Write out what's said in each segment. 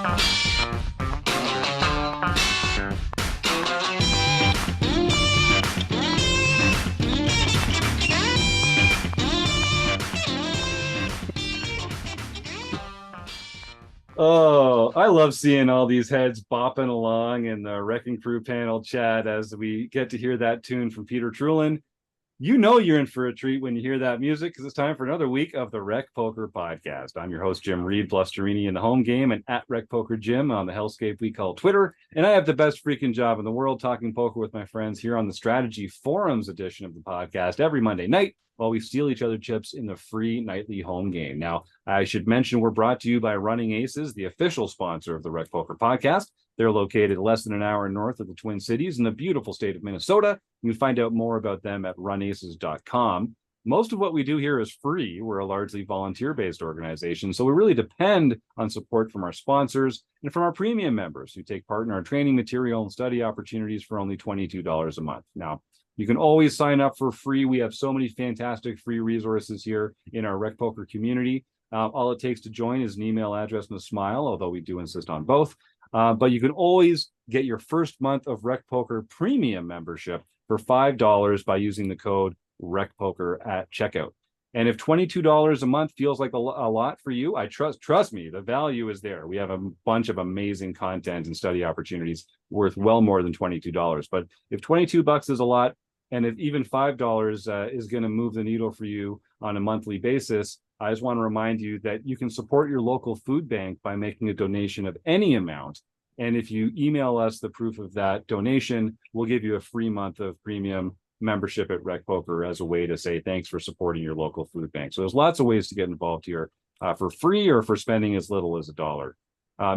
Oh, I love seeing all these heads bopping along in the Wrecking Crew panel chat as we get to hear that tune from Peter Trulin. You know you're in for a treat when you hear that music because it's time for another week of the Rec Poker Podcast. I'm your host, Jim Reed, Blusterini in the home game and at Rec Poker Jim on the hellscape we call Twitter. And I have the best freaking job in the world talking poker with my friends here on the Strategy Forums edition of the podcast every Monday night while we steal each other chips in the free nightly home game. Now, I should mention we're brought to you by Running Aces, the official sponsor of the Rec Poker Podcast. They're located less than an hour north of the Twin Cities in the beautiful state of Minnesota. You can find out more about them at runaces.com. Most of what we do here is free. We're a largely volunteer-based organization, so we really depend on support from our sponsors and from our premium members who take part in our training material and study opportunities for only $22 a month. Now, you can always sign up for free. We have so many fantastic free resources here in our Rec Poker community. All it takes to join is an email address and a smile, although we do insist on both. But you can always get your first month of Rec Poker premium membership for $5 by using the code RecPoker at checkout. And if $22 a month feels like a lot for you, I trust me, the value is there. We have a bunch of amazing content and study opportunities worth well more than $22. But if $22 is a lot, and if even $5 is going to move the needle for you on a monthly basis, I just want to remind you that you can support your local food bank by making a donation of any amount. And if you email us the proof of that donation, we'll give you a free month of premium membership at Rec Poker as a way to say thanks for supporting your local food bank. So there's lots of ways to get involved here for free or for spending as little as $1.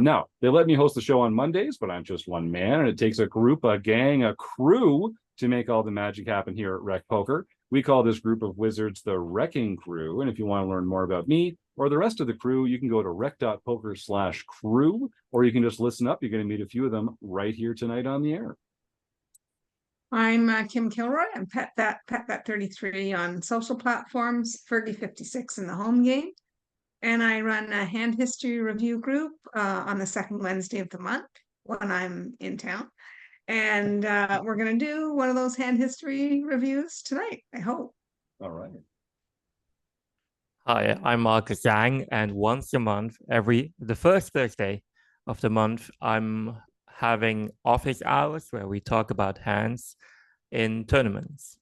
Now, they let me host the show on Mondays, but I'm just one man, and it takes a group, a gang, a crew to make all the magic happen here at Rec Poker. We call this group of wizards the Wrecking Crew. And if you want to learn more about me or the rest of the crew, you can go to rec.poker/crew, or you can just listen up. You're going to meet a few of them right here tonight on the air. I'm Kim Kilroy. I'm PetThat33 on social platforms, Fergie56 in the home game. And I run a hand history review group on the second Wednesday of the month when I'm in town. And we're going to do one of those hand history reviews tonight, I hope. All right. Hi, I'm Marcus Yang, and once a month, the first Thursday of the month, I'm having office hours where we talk about hands in tournaments.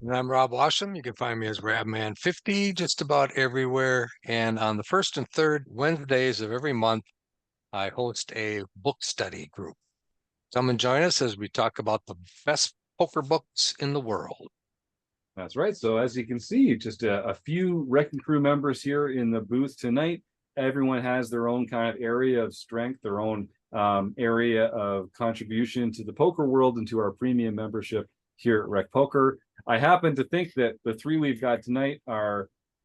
And I'm Rob Washam. You can find me as Rabman50 just about everywhere. And on the first and third Wednesdays of every month, I host a book study group. Come and join us as we talk about the best poker books in the world. That's right. So as you can see, just a few Wrecking Crew members here in the booth tonight. Everyone has their own kind of area of strength, their own area of contribution to the poker world and to our premium membership here at Rec Poker. I happen to think that the three we've got tonight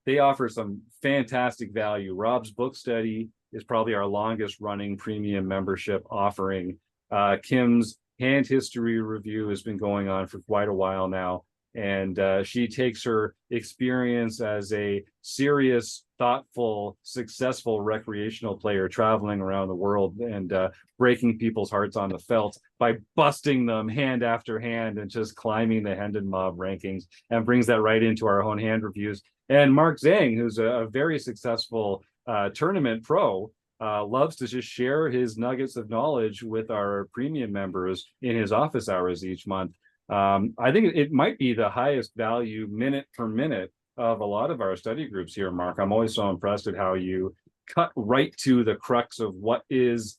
they offer some fantastic value. Rob's book study is probably our longest running premium membership offering. Kim's hand history review has been going on for quite a while now. And she takes her experience as a serious, thoughtful, successful recreational player traveling around the world and breaking people's hearts on the felt by busting them hand after hand and just climbing the Hendon Mob rankings, and brings that right into our own hand reviews. And Mark Zhang, who's a very successful tournament pro, loves to just share his nuggets of knowledge with our premium members in his office hours each month. I think it might be the highest value minute per minute of a lot of our study groups here, Mark. I'm always so impressed at how you cut right to the crux of what is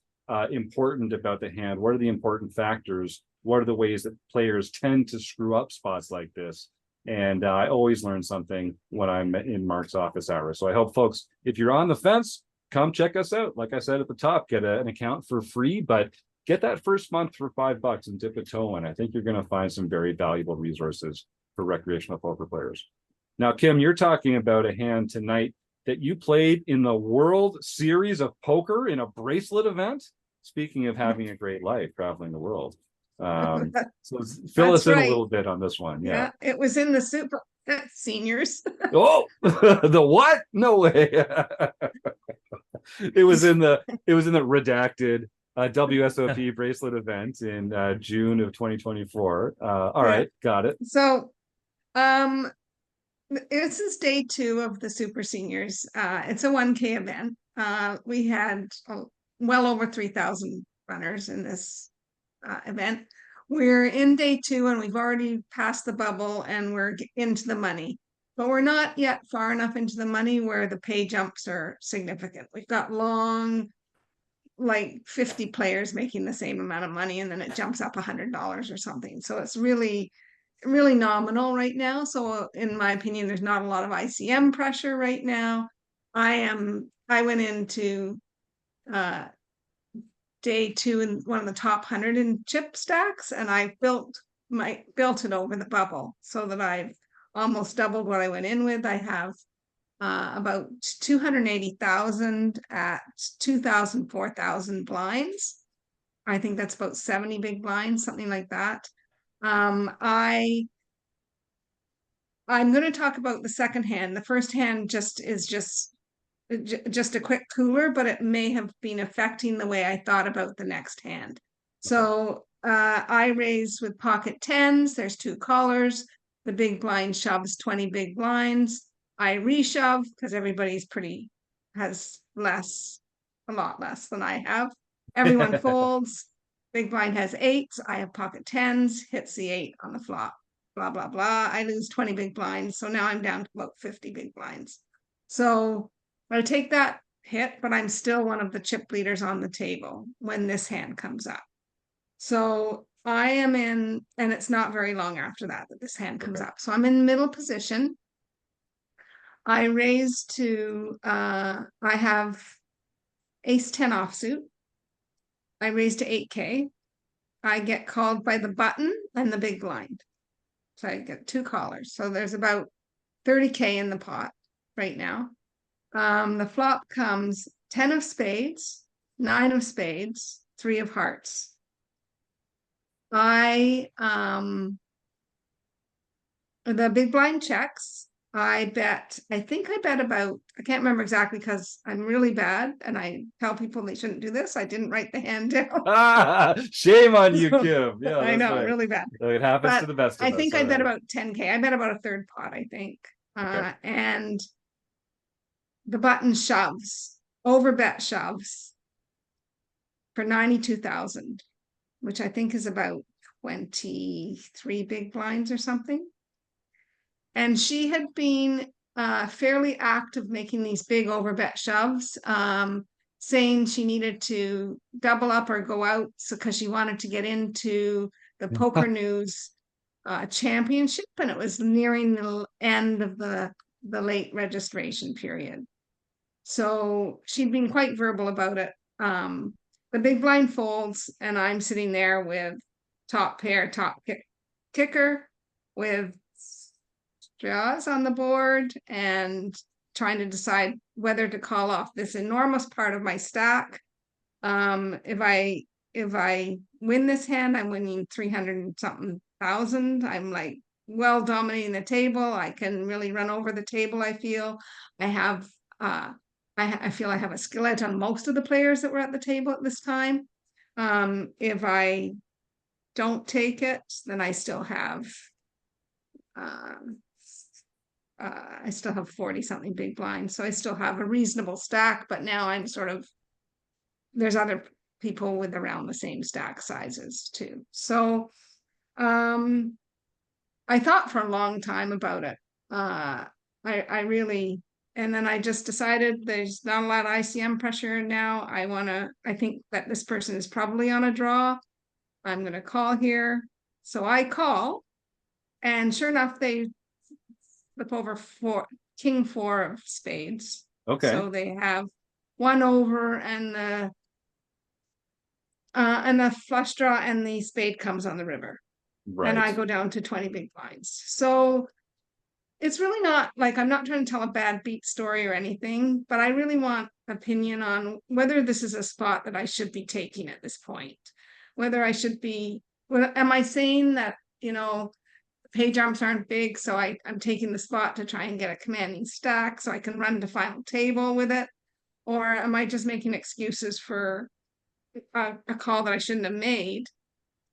important about the hand. What are the important factors? What are the ways that players tend to screw up spots like this? And I always learn something when I'm in Mark's office hours. So I hope folks, if you're on the fence, come check us out. Like I said at the top, get an account for free, but get that first month for $5 and dip a toe in. I think you're going to find some very valuable resources for recreational poker players. Now, Kim, you're talking about a hand tonight that you played in the World Series of Poker in a bracelet event. Speaking of having a great life, traveling the world. So fill us in a little bit on this one. Yeah, it was in the Super Seniors. Oh, the what? No way. It was in the redacted WSOP bracelet event in June of 2024. All Yeah. right, got it. So, this is day 2 of the Super Seniors. It's a 1K event. We had well over 3,000 runners in this event. We're in day 2 and we've already passed the bubble and we're into the money, but we're not yet far enough into the money where the pay jumps are significant. We've got long, like 50 players making the same amount of money, and then it jumps up $100 or something. So it's really nominal right now. So in my opinion, there's not a lot of ICM pressure right now. I went into day 2 in one of the top 100 in chip stacks, and I built it over the bubble so that I've almost doubled what I went in with. I have about 280,000 at 2,000, 4,000 blinds. I think that's about 70 big blinds, something like that. I'm going to talk about the second hand. The first hand is just a quick cooler, but it may have been affecting the way I thought about the next hand. So I raise with pocket 10s. There's 2 callers. The big blind shoves 20 big blinds. I reshove because everybody's has a lot less than I have. Everyone folds. Big blind has 8s. I have pocket 10s. Hits the 8 on the flop. Blah, blah, blah. I lose 20 big blinds. So now I'm down to about 50 big blinds. So I take that hit, but I'm still one of the chip leaders on the table when this hand comes up. So I am in, and it's not very long after that this hand comes up. So I'm in middle position. I raise to, I have ace 10 offsuit. I raise to 8K. I get called by the button and the big blind. So I get 2 callers. So there's about 30K in the pot right now. The flop comes 10 of spades, 9 of spades, 3 of hearts. The big blind checks. I think I bet about, I can't remember exactly because I'm really bad and I tell people they shouldn't do this. I didn't write the hand down. Shame on you, Kim. Yeah, I know, right. really bad. It happens But to the best of I us. think I bet right. about 10K. I bet about a third pot, I think. Okay. And the button shoves, overbet shoves for 92,000, which I think is about 23 big blinds or something. And she had been fairly active making these big overbet shoves, saying she needed to double up or go out because she wanted to get into the Poker News championship, and it was nearing the end of the late registration period. So she'd been quite verbal about it. The big blind folds, and I'm sitting there with top pair, top kicker, with straws on the board and trying to decide whether to call off this enormous part of my stack. If I win this hand, I'm winning 300 and something thousand. I'm like well dominating the table. I can really run over the table. I feel I have I feel I have a skill edge on most of the players that were at the table at this time. If I don't take it, then I still have 40 something big blinds. So I still have a reasonable stack, but now I'm sort of, there's other people with around the same stack sizes too. So I thought for a long time about it. I really, and then I just decided there's not a lot of ICM pressure now. I think that this person is probably on a draw. I'm going to call here. So I call, and sure enough, they flip over king 4 of spades. Okay. So they have 1 over, and the flush draw and the spade comes on the river. Right. And I go down to 20 big blinds. So it's really not like, I'm not trying to tell a bad beat story or anything, but I really want opinion on whether this is a spot that I should be taking at this point. Whether I should be, am I saying that, pay jumps aren't big, so I'm taking the spot to try and get a commanding stack so I can run to final table with it? Or am I just making excuses for a call that I shouldn't have made?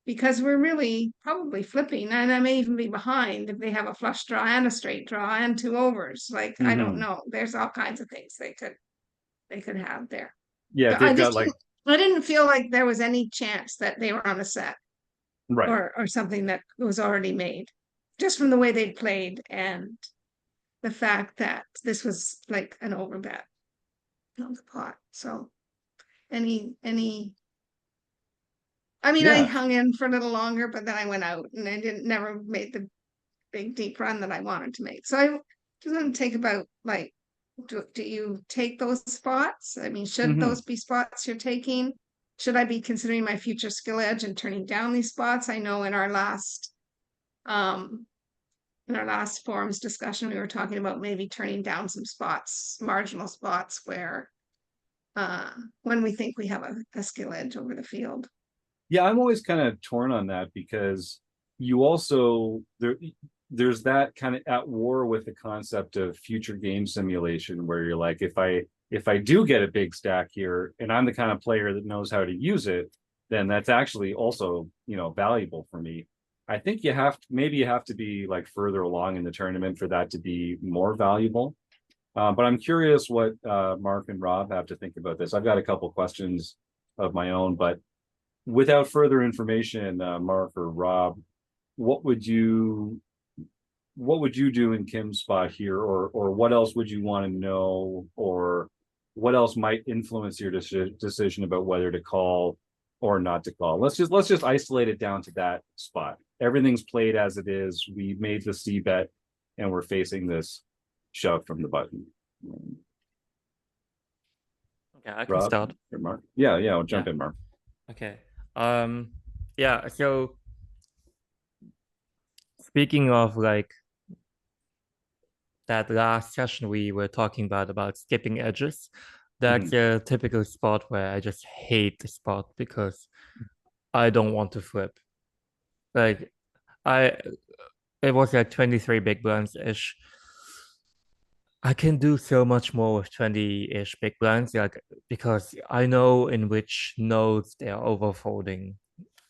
Because we're really probably flipping, and I may even be behind if they have a flush draw and a straight draw and two overs. Like, I don't know. There's all kinds of things they could have there. Yeah, if But I they've got just like I didn't feel like there was any chance that they were on a set right. or something that was already made, just from the way they played and the fact that this was like an overbet on the pot. So any I mean, I Yeah. hung in for a little longer, but then I went out and I didn't never made the big deep run that I wanted to make. So I just want to take about like, do you take those spots? I mean, should those be spots you're taking? Should I be considering my future skill edge and turning down these spots? I know in our last forums discussion, we were talking about maybe turning down some spots, marginal spots where when we think we have a skill edge over the field. Yeah, I'm always kind of torn on that because you also there's that kind of at war with the concept of future game simulation where you're like, if I do get a big stack here and I'm the kind of player that knows how to use it, then that's actually also, you know, valuable for me. I think maybe you have to be like further along in the tournament for that to be more valuable. But I'm curious what Mark and Rob have to think about this. I've got a couple questions of my own, but without further information, Mark or Rob, what would you do in Kim's spot here, or what else would you want to know, or what else might influence your decision about whether to call or not to call? Let's just isolate it down to that spot. Everything's played as it is. We made the C bet, and we're facing this shove from the button. Okay, I can Rob start. or Mark? Yeah, I'll jump in, Mark. Okay. Yeah, so speaking of like that last session we were talking about skipping edges, that's a typical spot where I just hate the spot because I don't want to flip. Like it was like 23 big blinds ish. I can do so much more with 20-ish big blinds, like because I know in which nodes they are overfolding,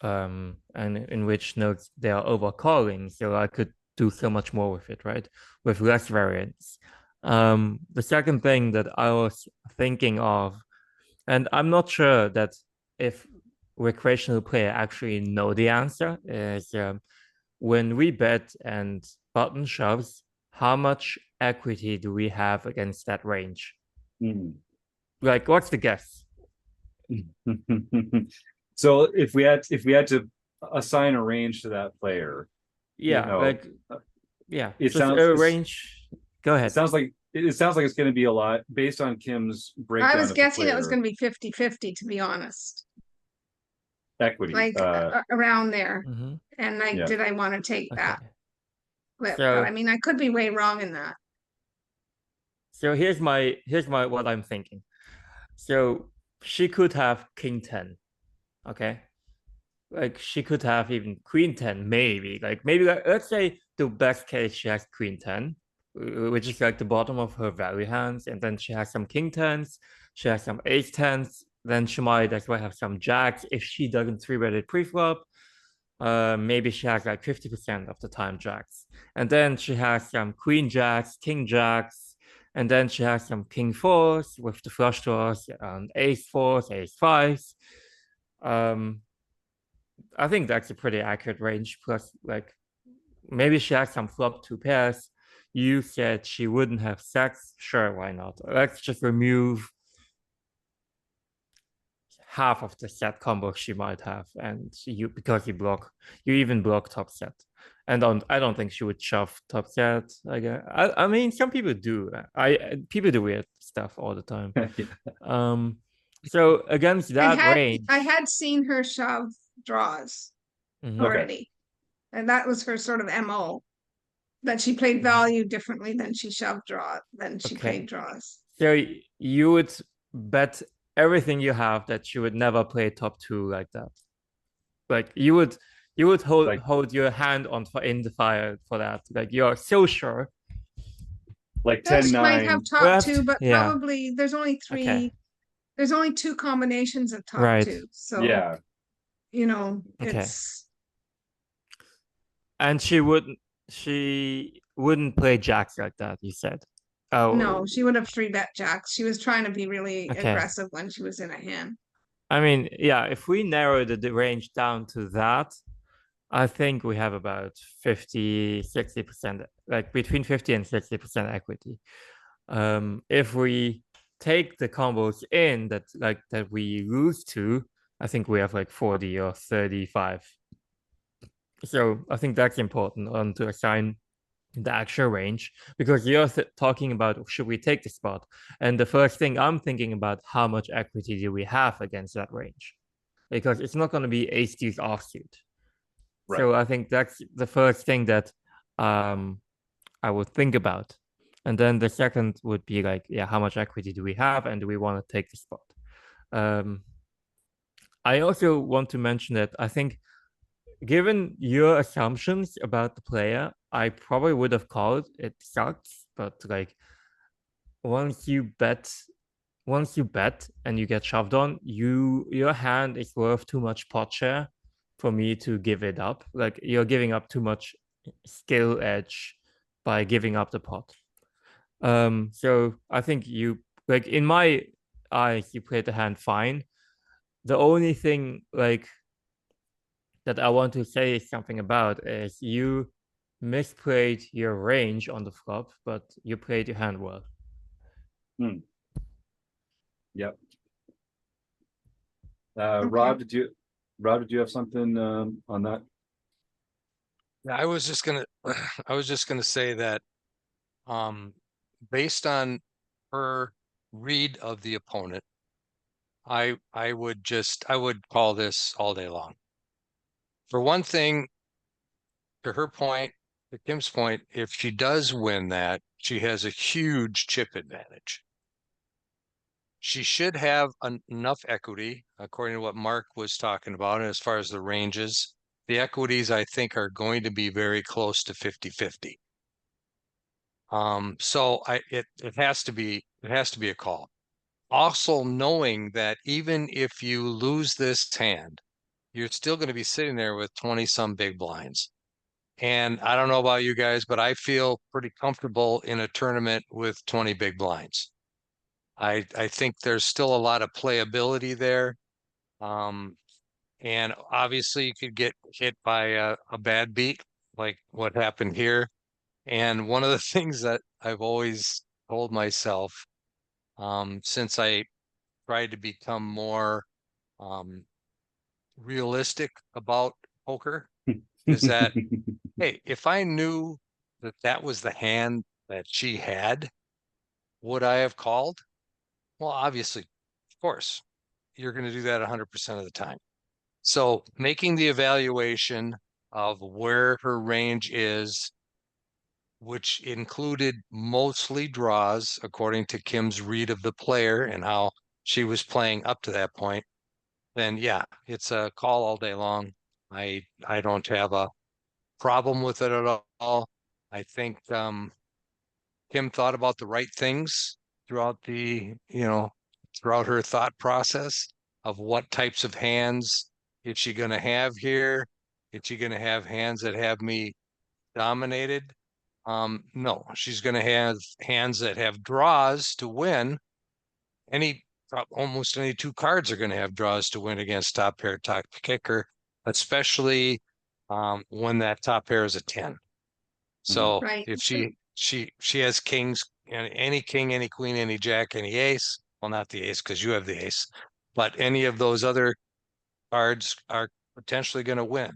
and in which nodes they are overcalling. So I could do so much more with it, right? With less variance. The second thing that I was thinking of, and I'm not sure that if recreational player actually know the answer, is when we bet and button shoves, how much equity do we have against that range? Like, what's the guess? So if we had to assign a range to that player, yeah, you know, like yeah, it just sounds a range. Go ahead. It sounds like it's going to be a lot based on Kim's breakdown. I was guessing it was player going to be 50-50, to be honest. equity, Like around there. Mhm. And like, Yeah. did I want to take that Okay. flip? So- But I mean, I could be way wrong in that. So here's my what I'm thinking. So she could have king 10, okay? Like she could have even queen 10, maybe. Like maybe let's say the best case she has queen 10, which is like the bottom of her value hands, and then she has some king 10s, she has some ace 10s, then she might as well have some jacks if she doesn't 3-bet it pre-flop. Maybe she has like 50% of the time jacks. And then she has some queen jacks, king jacks, and then she has some king 4s with the flush draws and ace 4s, ace 5s. I think that's a pretty accurate range. Plus, like, maybe she has some flop 2 pairs. You said she wouldn't have sex. Sure, why not? Let's just remove half of the set combo she might have, and because you even block top set. And I don't think she would shove top set. I mean, some people do. People do weird stuff all the time. So against that range, I had seen her shove draws already, and that was her sort of MO. That she played value differently than she shoved played draws. So you would bet everything you have that you would never play top 2 like that. Like you would hold your hand in the fire for that. Like you're so sure. Like Well, 10 she might have 9. top Well, two, but yeah. probably there's only three. Okay. There's only two combinations of top Right. two. So, Yeah. you know, Okay. it's And she wouldn't play jacks like that, you said. Oh, no, she would have three bet jacks. She was trying to be really okay. aggressive when she was in a hand. I mean, yeah, if we narrow the range down to that, I think we have about 50-60%, like between 50 and 60% equity. If we take the combos in that we lose to, I think we have like 40 or 35. So I think that's important to assign the actual range, because you're talking about should we take the spot, and the first thing I'm thinking about, how much equity do we have against that range, because it's not going to be ace deuce offsuit. Right. So I think that's the first thing that I would think about. And then the second would be like, yeah, how much equity do we have, and do we want to take the spot? I also want to mention that I think, given your assumptions about the player, I probably would have called it sucks, but like once you bet and you get shoved on, your hand is worth too much pot share for me to give it up. Like, you're giving up too much skill edge by giving up the pot. So I think you, like, in my eyes, you played the hand fine. The only thing like that I want to say something about is you misplayed your range on the flop, but you played your hand well. Yep. Okay. Rob, did you have something on that? Yeah, I was just gonna say that based on her read of the opponent, I would call this all day long. For one thing, to her point, to Kim's point, if she does win that, she has a huge chip advantage. She should have enough equity, according to what Mark was talking about, and as far as the ranges, the equities I think are going to be very close to 50-50. So it has to be a call. Also knowing that even if you lose this hand, you're still going to be sitting there with 20 some big blinds. And I don't know about you guys, but I feel pretty comfortable in a tournament with 20 big blinds. I think there's still a lot of playability there. And obviously you could get hit by a bad beat like what happened here. And one of the things that I've always told myself, since I tried to become more realistic about poker, is that, hey, if I knew that that was the hand that she had, would I have called? Well, obviously, of course, you're going to do that 100% of the time. So making the evaluation of where her range is, which included mostly draws, according to Kim's read of the player and how she was playing up to that point, then yeah, it's a call all day long. I don't have a problem with it at all. I think Kim thought about the right things throughout throughout her thought process of what types of hands is she going to have here? Is she going to have hands that have me dominated? No, she's going to have hands that have draws to win. Almost any two cards are going to have draws to win against top pair, top kicker, especially when that top pair is a 10. So Right. if she has kings, any king, any queen, any jack, any ace, well, not the ace because you have the ace, but any of those other cards are potentially going to win.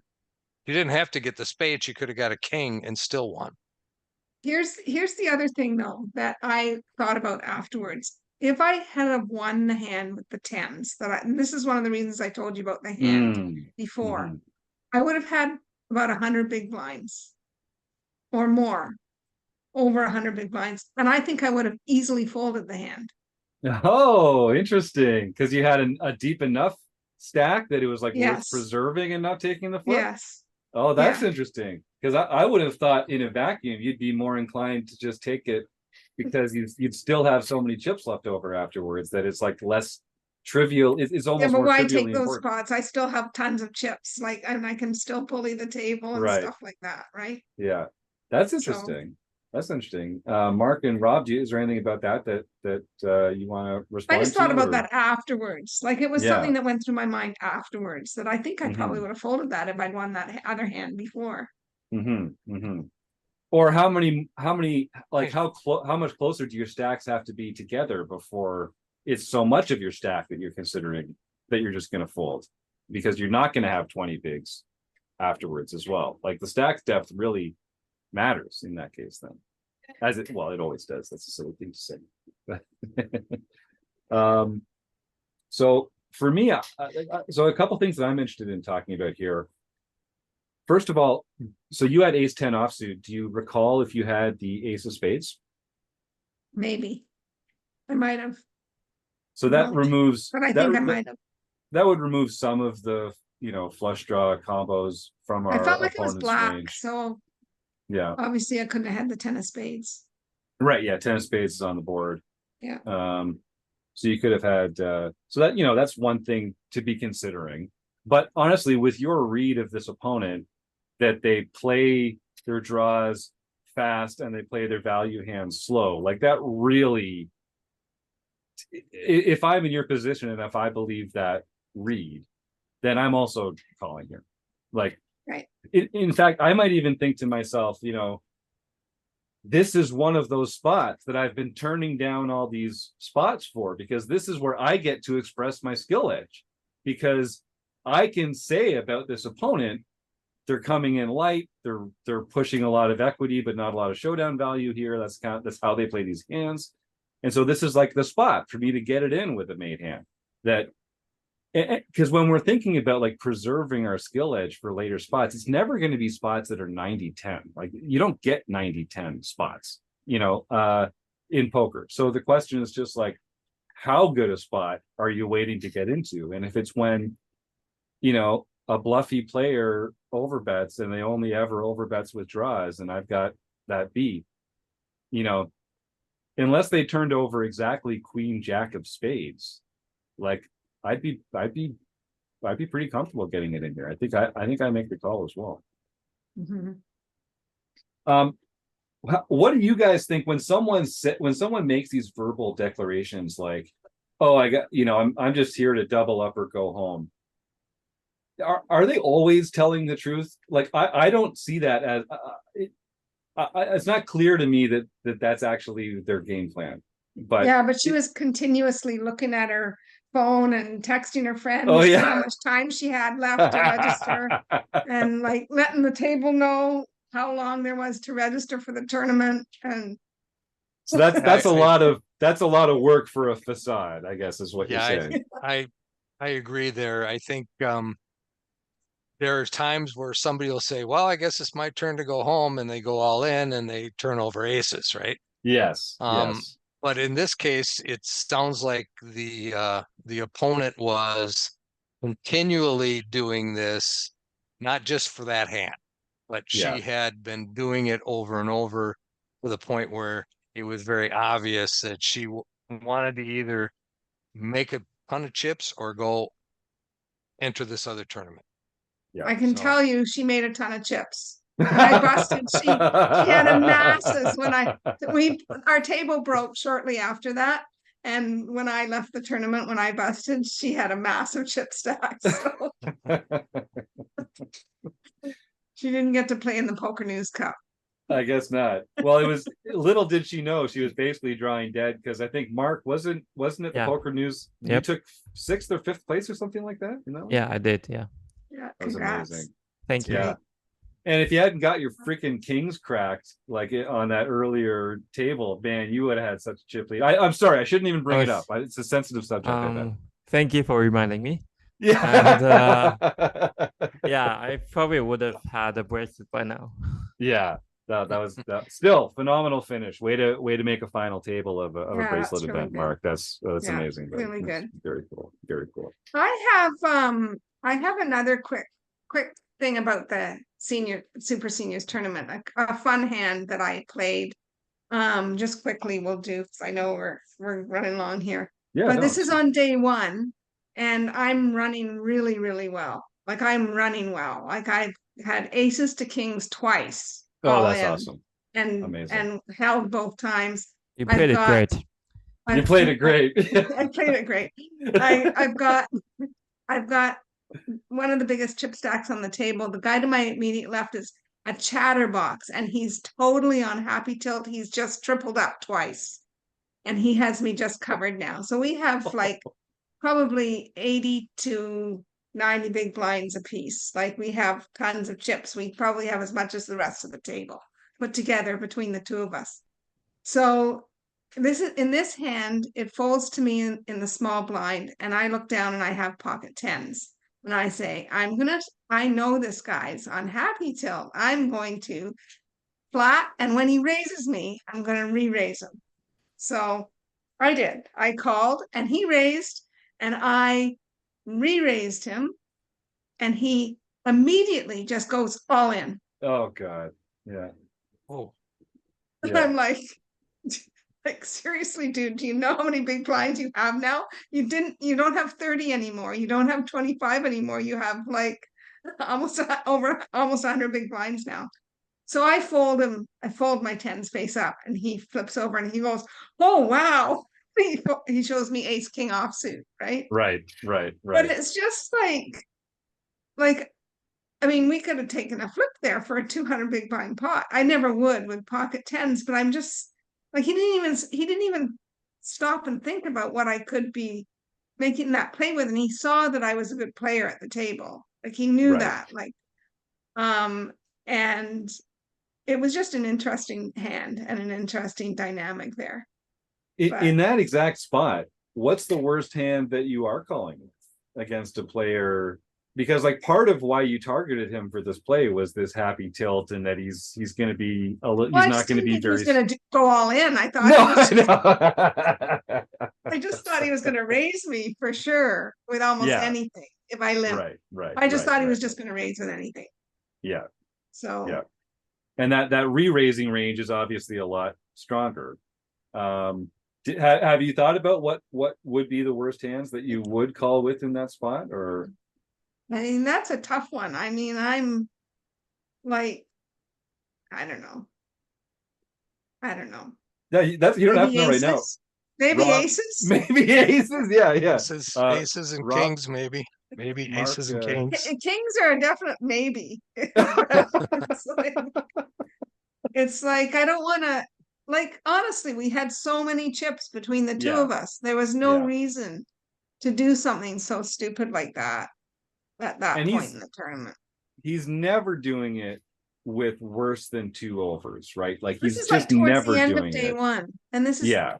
You didn't have to get the spade. She could have got a king and still won. Here's the other thing though that I thought about afterwards. If I had won the hand with the tens, and this is one of the reasons I told you about the hand before, I would have had about 100 big blinds or more, over 100 big blinds, and I think I would have easily folded the hand. Oh, interesting. Because you had a deep enough stack that it was like worth Yes. preserving and not taking the flip. Yes. Oh, that's Yeah. interesting. Because I would have thought in a vacuum you'd be more inclined to just take it because you'd still have so many chips left over afterwards that it's like less trivial. It's Yeah, almost but more why trivially take those important. spots? I still have tons of chips, like, and I can still bully the table and Right. stuff like that, right? Yeah, that's So- interesting. That's interesting. Mark and Rob, is there anything about that you want to respond I just to? thought about or- that afterwards. Like it was Yeah. something that went through my mind afterwards that I think I probably Mhm. would have folded that if I'd won that other hand before. Or how like how much closer do your stacks have to be together before it's so much of your stack that you're considering that you're just going to fold, because you're not going to have 20 bigs afterwards as well. Like the stack depth really matters in that case then, it always does. That's a silly thing to say. So for me, so a couple things that I'm interested in talking about here. First of all, so you had ace 10 offsuit. Do you recall if you had the ace of spades? Maybe I might have, So that Right. removes but I that, think I might have. that would remove some of the flush draw combos from I our felt like it was opponent's black, range. so Yeah, obviously I couldn't have had the 10 of spades. right. Yeah, 10 of spades is on the board. Yeah. So you could have had so that that's one thing to be considering. But honestly, with your read of this opponent, that they play their draws fast and they play their value hands slow, like that really, if I'm in your position and if I believe that read, then I'm also calling here. Like, Right. In fact, I might even think to myself, this is one of those spots that I've been turning down all these spots for, because this is where I get to express my skill edge, because I can say about this opponent, they're coming in light, they're pushing a lot of equity, but not a lot of showdown value here. That's how they play these hands. And so this is like the spot for me to get it in with a made hand. That, because when we're thinking about like preserving our skill edge for later spots, it's never going to be spots that are 90-10. Like you don't get 90-10 spots, in poker. So the question is just like, how good a spot are you waiting to get into? And if it's when, a bluffy player overbets and they only ever overbets with draws, and I've got that beat, unless they turned over exactly queen jack of spades, like I'd be pretty comfortable getting it in here. I think I make the call as well. Mhm. What do you guys think when someone makes these verbal declarations like, oh, I got, I'm just here to double up or go home? Are they always telling the truth? Like I don't see that as it's not clear to me that that's actually their game plan. But Yeah, but she was continuously looking at her phone and texting her friend Oh, to see yeah. how much time she had left to register, and like letting the table know how long there was to register for the tournament. And So that's a I- lot of work for a facade, I guess, is what you're Yeah, saying. I agree there. I think there are times where somebody will say, well, I guess it's my turn to go home, and they go all in and they turn over aces, right? Yes. Um, Yes. But in this case, it sounds like the opponent was continually doing this, not just for that hand, but Yeah. she had been doing it over and over to the point where it was very obvious that she wanted to either make a ton of chips or go enter this other tournament. Yeah. I can So- tell you, she made a ton of chips. When I busted, she had a masses. When our table broke shortly after that, and when I left the tournament, when I busted, she had a massive chip stack. So she didn't get to play in the Poker News Cup. I guess not. Well, it was little did she know she was basically drawing dead, because I think Mark wasn't it the Yeah. Poker News? You Yep. took 6th or 5th place or something like that. You know? Yeah, I did. Yeah. Yeah, That was congrats. amazing. Thank you. Yeah. And if you hadn't got your freaking kings cracked like on that earlier table, man, you would have had such a chip lead. I'm sorry, I shouldn't even bring it up. It's a sensitive subject. I bet. Thank you for reminding me. Yeah. Yeah, I probably would have had a bracelet by now. Yeah. That was still phenomenal finish. Way to make a final table of a Yeah, bracelet that's really event, good. Mark. That's Yeah, amazing. really That's good. Very cool. Very cool. I have another quick thing about the super seniors tournament. A fun hand that I played Just quickly we'll do, because I know we're running long here. Yeah, But no, this is it's- on day one, and I'm running really, really well. Like I'm running well. Like I've had aces to kings twice, oh, all that's in, awesome. Amazing. and held both times. You I've played it got- great. You played it great. I played it great. I've got one of the biggest chip stacks on the table. The guy to my immediate left is a chatterbox, and he's totally on happy tilt. He's just tripled up twice, and he has me just covered now. So we have like probably 80 to 90 big blinds a piece. Like we have tons of chips. We probably have as much as the rest of the table put together between the two of us. So this is in this hand, it folds to me in the small blind, and I look down and I have pocket tens. And I say, I know this guy's on happy tilt. I'm going to flat, and when he raises me, I'm going to re-raise him. So I did. I called, and he raised, and I re-raised him, and he immediately just goes all in. Oh God. Yeah. Oh, And Yeah. I'm like, seriously, dude, do you know how many big blinds you have now? You don't have 30 anymore. You don't have 25 anymore. You have like almost 100 big blinds now. So I fold my tens face up, and he flips over and he goes, oh wow. He shows me ace king offsuit, right? Right. But it's just like I mean, we could have taken a flip there for a 200 big blind pot. I never would with pocket tens, but I'm just like he didn't even stop and think about what I could be making that play with, and he saw that I was a good player at the table. Like he knew Right. that. And it was just an interesting hand and an interesting dynamic there. In that exact spot, what's the worst hand that you are calling against a player? Because like part of why you targeted him for this play was this happy tilt, and that he's going to be he's not going to be very. He's going to go all in. I thought. No, I just thought he was going to raise me for sure with almost anything if I limp. Right. I just thought he was just going to raise with anything. Yeah. So. Yeah. And that re-raising range is obviously a lot stronger. Have you thought about what would be the worst hands that you would call with in that spot? Or I mean, that's a tough one. I mean, I'm like, I don't know. Yeah, that's you don't have to know right now. Maybe Rob, aces. Maybe aces. Yeah. aces and Rob, kings, maybe Mark, aces and kings. Kings are a definite maybe. It's like I don't want to. Like honestly, we had so many chips between the two of us. There was no reason to do something so stupid like that at that point in the tournament. He's never doing it with worse than 2 overs, right? Like he's just like never the end doing of day it. one, and this is yeah,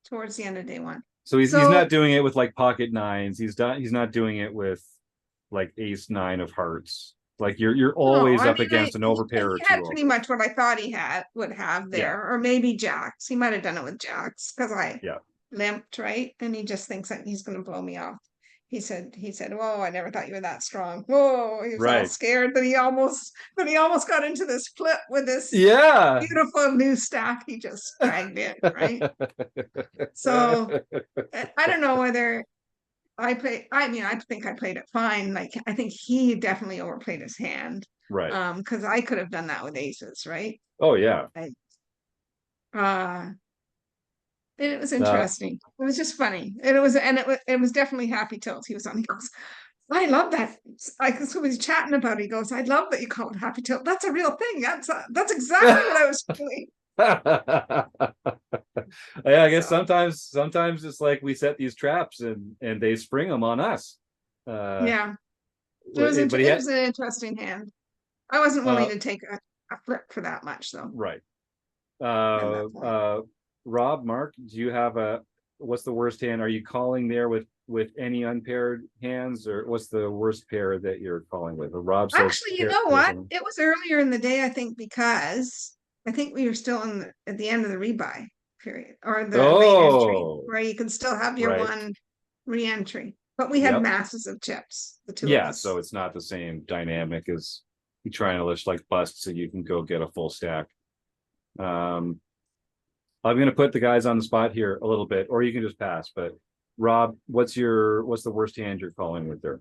towards the end of day one. So he's not doing it with like pocket nines. He's not doing it with like ace 9 of hearts. Like you're always up against an overpair or 2 had pretty much what I thought he would have there, or maybe jacks. He might have done it with jacks because I limped, right? And he just thinks that he's going to blow me off. He said, "Whoa, I never thought you were that strong." Whoa, he was all scared that he almost got into this flip with this beautiful new stack he just dragged in, right? So I don't know whether I think I played it fine. Like I think he definitely overplayed his hand. Right. Because I could have done that with aces, right? Oh yeah. It was interesting. It was just funny. It was definitely happy tilt. He was on. He goes, I love that. I was chatting about it. He goes, I love that you call it happy tilt. That's a real thing. That's exactly what I was doing. Yeah, I guess sometimes it's like we set these traps and they spring them on us. It was an interesting hand. I wasn't willing to take a flip for that much though. Right. Rob, Mark, do you have what's the worst hand? Are you calling there with any unpaired hands, or what's the worst pair that you're calling with? Rob says, actually, you know what? It was earlier in the day, I think, because I think we were still at the end of the rebuy period, or the re-entry, where you can still have your one re-entry. But we had masses of chips, the two of us. So it's not the same dynamic as you trying to list like bust so you can go get a full stack. I'm going to put the guys on the spot here a little bit, or you can just pass. But Rob, what's the worst hand you're calling with there?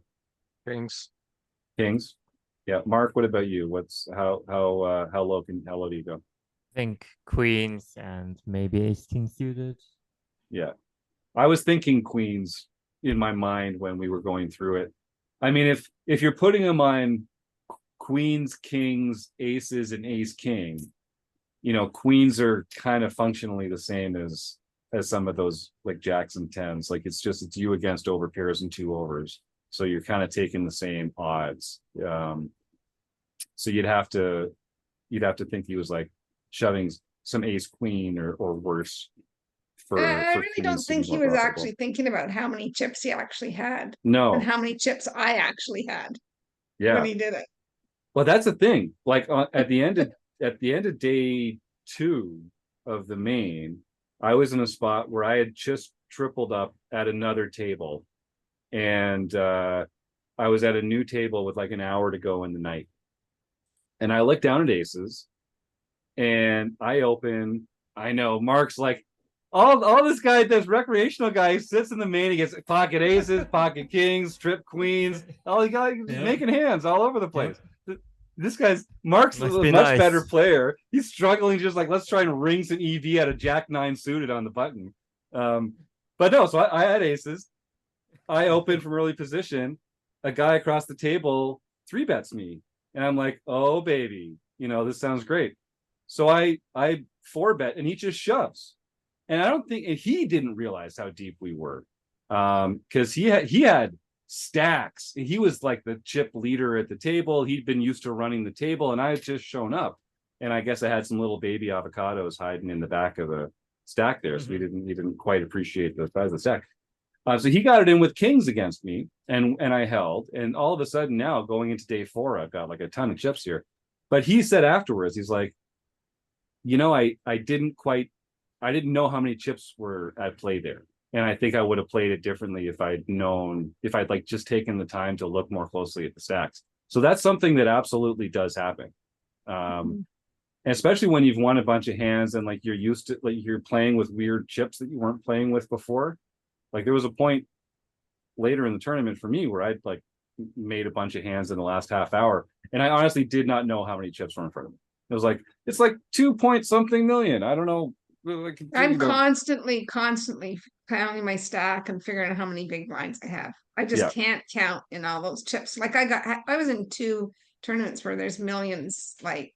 Kings. Kings. Yeah. Mark, what about you? How low do you go? I think queens and maybe ace king suited. Yeah. I was thinking queens in my mind when we were going through it. I mean, if you're putting them on queens, kings, aces, and ace king, queens are kind of functionally the same as some of those like jacks and tens. Like it's you against over pairs and two overs. So you're kind of taking the same odds. So you'd have to think he was like shoving some ace queen or worse. I really don't queens to be think he more was profitable. actually thinking about how many chips he actually had and No. how many chips I actually had Yeah. when he did it. Well, that's the thing. Like at the end of day 2 of the main, I was in a spot where I had just tripled up at another table, and I was at a new table with like an hour to go in the night, and I looked down at aces, and I open. I know Mark's like, all this guy, this recreational guy, sits in the main. He gets pocket aces, pocket kings, trip queens. All he got just making hands all over the place. This guy's Mark's a much better player. He's struggling, just like, let's try and ring some EV at a jack 9 suited on the button. But no, so I had aces. I opened from early position. A guy across the table 3-bets me, and I'm like, oh baby, this sounds great. So I 4-bet, and he just shoves. And I don't think he didn't realize how deep we were, because he had stacks. He was like the chip leader at the table. He'd been used to running the table, and I had just shown up, and I guess I had some little baby avocados hiding in the back of the stack there, so he didn't quite appreciate the size of the stack. So he got it in with kings against me, and I held, and all of a sudden now going into day 4, I've got like a ton of chips here. But he said afterwards, he's like, I didn't know how many chips were at play there. And I think I would have played it differently if I'd like just taken the time to look more closely at the stacks. So that's something that absolutely does happen. And especially when you've won a bunch of hands and like you're used to, like you're playing with weird chips that you weren't playing with before. Like there was a point later in the tournament for me where I'd like made a bunch of hands in the last half hour, and I honestly did not know how many chips were in front of me. It was like, it's like 2 point something million. I don't know. I'm constantly counting my stack and figuring out how many big blinds I have. I just can't count in all those chips. Like I was in 2 tournaments where there's millions like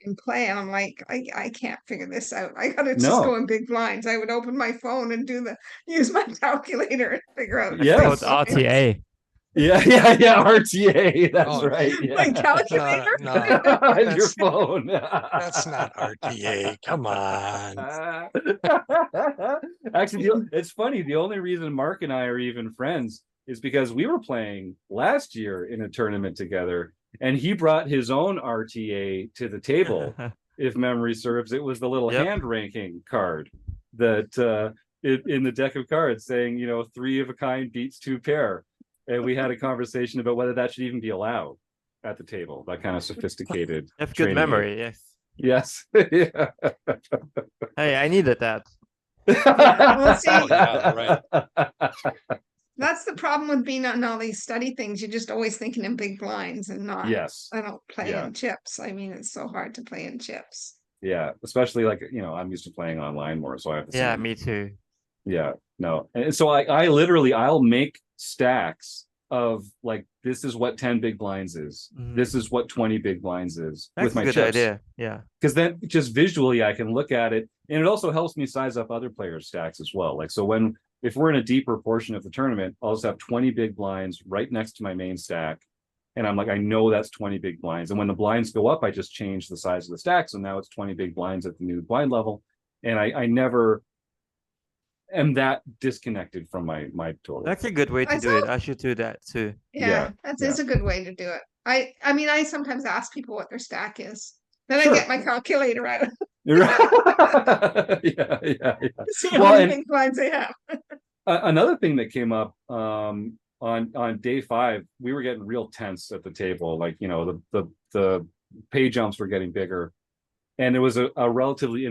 in play, and I'm like, I can't figure this out. I gotta just go in big blinds. I would open my phone and use my calculator and figure out. Yeah, it's RTA. Yeah, RTA. That's right. Yeah. My calculator? On your phone. That's not RTA. Come on. Actually, it's funny. The only reason Mark and I are even friends is because we were playing last year in a tournament together, and he brought his own RTA to the table. If memory serves, it was the little hand ranking card that in the deck of cards saying, 3 of a kind beats 2 pair. And we had a conversation about whether that should even be allowed at the table. That kind of sophisticated. That's good memory. Yes. Yeah. Hey, I needed that. Well, see, right. That's the problem with being on all these study things. You're just always thinking in big blinds and not. Yes. I don't play in chips. I mean, it's so hard to play in chips. Yeah, especially like I'm used to playing online more, so I have to. Yeah, me too. Yeah, no, and so I literally I'll make stacks of like, this is what 10 big blinds is. This is what 20 big blinds is. That's with my a good chips. idea. Yeah, because then just visually I can look at it, and it also helps me size up other players' stacks as well. Like, so if we're in a deeper portion of the tournament, I'll just have 20 big blinds right next to my main stack, and I'm like, I know that's 20 big blinds. And when the blinds go up, I just change the size of the stack, so now it's 20 big blinds at the new blind level, and I never am that disconnected from my total. That's a good way to do it. I should do that too. Yeah, that's a good way to do it. I mean, I sometimes ask people what their stack is. Then I get my calculator out. Yeah. See how many big blinds they have. Another thing that came up on day 5, we were getting real tense at the table. Like, the pay jumps were getting bigger. and there was a relatively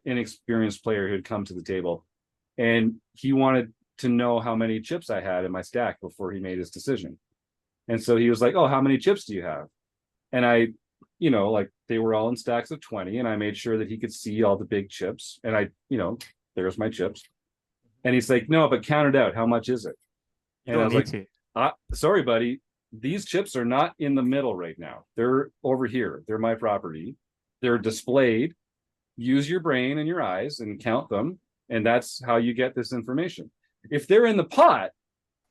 inexperienced player who had come to the table, and he wanted to know how many chips I had in my stack before he made his decision. And so he was like, "Oh, how many chips do you have?" And I, like they were all in stacks of 20, and I made sure that he could see all the big chips. And I, there's my chips. And he's like, "No, but count it out. How much is it?" You And I don't was need like, to. "Sorry, buddy. These chips are not in the middle right now. They're over here. They're my property. They're displayed. Use your brain and your eyes and count them. And that's how you get this information. If they're in the pot,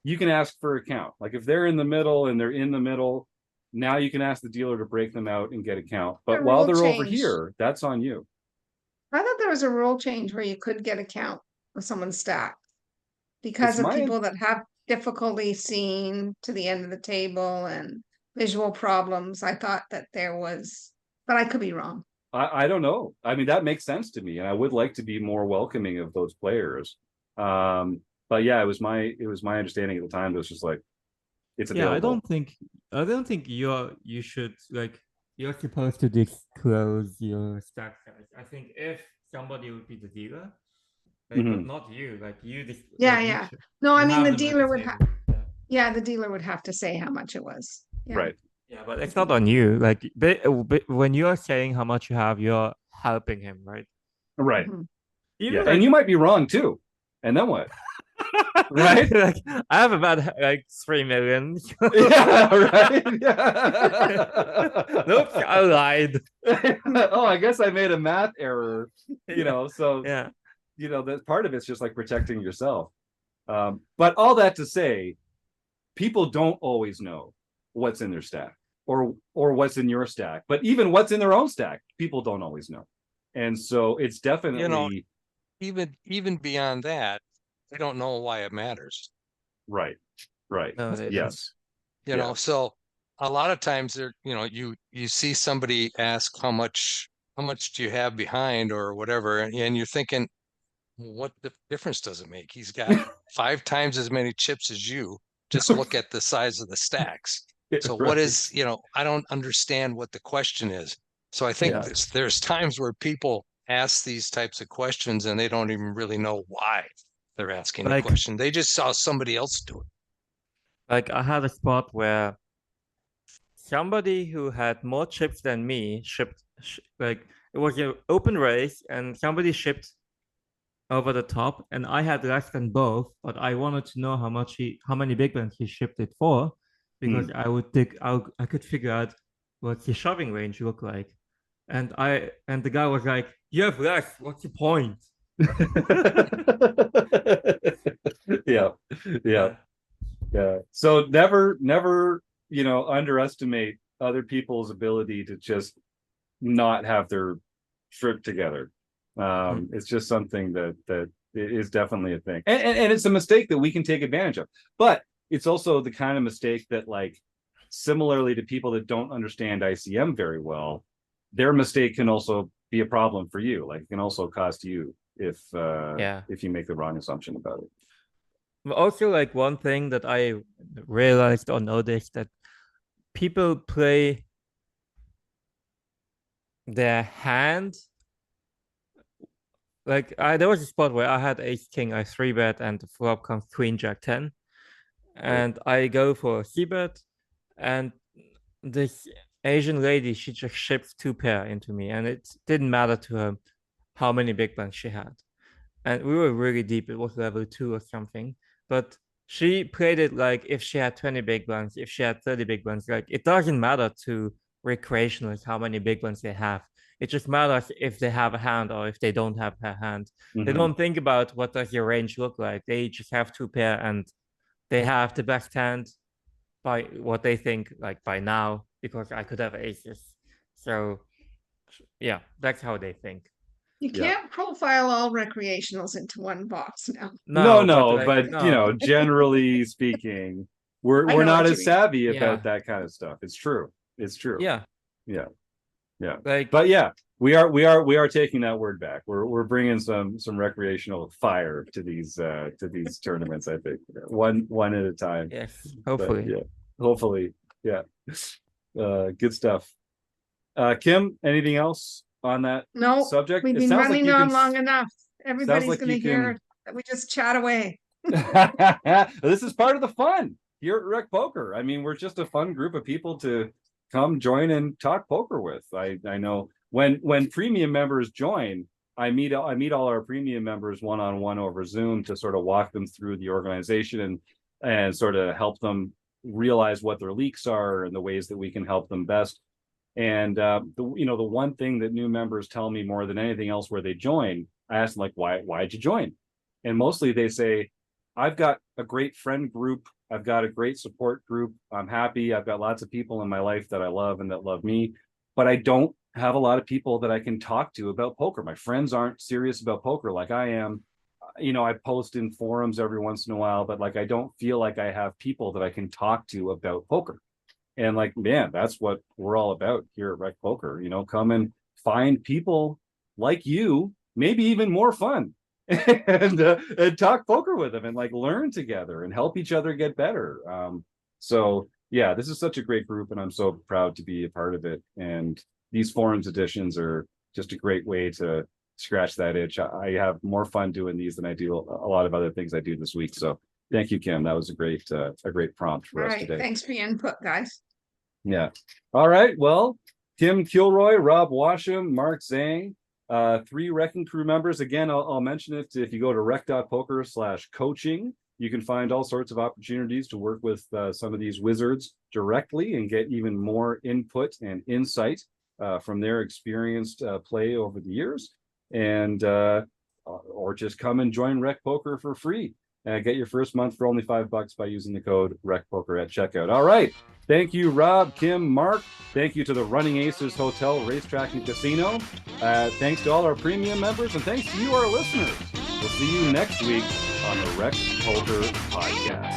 you can ask for a count. Like if they're in the middle and they're in the middle, now you can ask the dealer to break them out and get a count. But while they're over here, that's on you." I thought there was a rule change where you could get a count of someone's stack because of people that have difficulty seeing to the end of the table and visual problems. I thought that there was, but I could be wrong. I don't know. I mean, that makes sense to me, and I would like to be more welcoming of those players. But yeah, it was my understanding at the time that it was just like, it's available. Yeah, I don't think you should like you're supposed to disclose your stack size. I think if somebody would be the dealer, like, but not you, like you just yeah. No, I mean the dealer would have the dealer would have to say how much it was. Yeah. Right. Yeah, but it's not on you. Like when you are saying how much you have, you're helping him, right? Right. Even and you might be wrong too. And then what? Right? Like I have about like 3 million. Yeah, right. Yeah. Nope, I lied. Oh, I guess I made a math error. So yeah. That part of it's just like protecting yourself. But all that to say, people don't always know what's in their stack or what's in your stack. But even what's in their own stack, people don't always know. And so it's definitely even beyond that, they don't know why it matters. Right. No, yes. So a lot of times there, you see somebody ask how much do you have behind or whatever, and you're thinking, what difference does it make? He's got 5 times as many chips as you. Just look at the size of the stacks. So what is, I don't understand what the question is. So I think there's times where people ask these types of questions and they don't even really know why they're asking the question. They just saw somebody else do it. Like I had a spot where somebody who had more chips than me shipped, like it was an open race and somebody shipped over the top and I had less than both, but I wanted to know how many big ones he shipped it for, because I could figure out what his shoving range looked like. And the guy was like, "You have less, what's the point?" Yeah. So never underestimate other people's ability to just not have their trip together. It's just something that is definitely a thing, and it's a mistake that we can take advantage of. But it's also the kind of mistake that, like, similarly to people that don't understand ICM very well, their mistake can also be a problem for you. Like, it can also cost you if you make the wrong assumption about it. Also, like one thing that I realized or noticed, that people play their hand. Like there was a spot where I had ace king, I 3-bet, and the flop comes queen jack 10, and I go for a c-bet, and this Asian lady, she just ships 2 pair into me, and it didn't matter to her how many big blinds she had, and we were really deep. It was level 2 or something, but she played it like if she had 20 big blinds, if she had 30 big blinds, like it doesn't matter to recreationalists how many big blinds they have. It just matters if they have a hand or if they don't have a hand. They don't think about what does your range look like. They just have 2 pair and they have the best hand by what they think, like by now, because I could have aces. So yeah, that's how they think. You can't profile all recreationals into one box now. No, but generally speaking, we're not as savvy about that kind of stuff. It's true. Yeah. But yeah, we are taking that word back. We're bringing some recreational fire to these tournaments. I think one at a time. Yes, hopefully. Hopefully. Yeah. Good stuff. Kim, anything else on that No, subject? we've It been sounds like running you on can long enough. Everybody's like gonna you hear can- that we just chat away. This is part of the fun here at Rec Poker. I mean, we're just a fun group of people to come join and talk poker with. I know when premium members join, I meet all our premium members one-on-one over Zoom to sort of walk them through the organization and sort of help them realize what their leaks are and the ways that we can help them best. And the one thing that new members tell me more than anything else where they join, I ask them like, why'd you join? And mostly they say, I've got a great friend group. I've got a great support group. I'm happy. I've got lots of people in my life that I love and that love me, but I don't have a lot of people that I can talk to about poker. My friends aren't serious about poker like I am. I post in forums every once in a while, but like I don't feel like I have people that I can talk to about poker. And like, man, that's what we're all about here at Rec Poker. Come and find people like you, maybe even more fun, and talk poker with them and like learn together and help each other get better. So yeah, this is such a great group, and I'm so proud to be a part of it. And these forums editions are just a great way to scratch that itch. I have more fun doing these than I do a lot of other things I do this week. So thank you, Kim. That was a great prompt for All us right, today. thanks for your input, guys. Yeah. All right. Well, Kim Kilroy, Rob Washam, Mark Zhang, 3 Wrecking Crew members. Again, I'll mention it. If you go to rec.poker/coaching, you can find all sorts of opportunities to work with some of these wizards directly and get even more input and insight from their experienced play over the years. And or just come and join Rec Poker for free. Get your first month for only $5 by using the code RecPoker at checkout. All right. Thank you, Rob, Kim, Mark. Thank you to the Running Aces Hotel, Racetrack, and Casino. Thanks to all our premium members, and thanks to you, our listeners. We'll see you next week on the Rec Poker Podcast.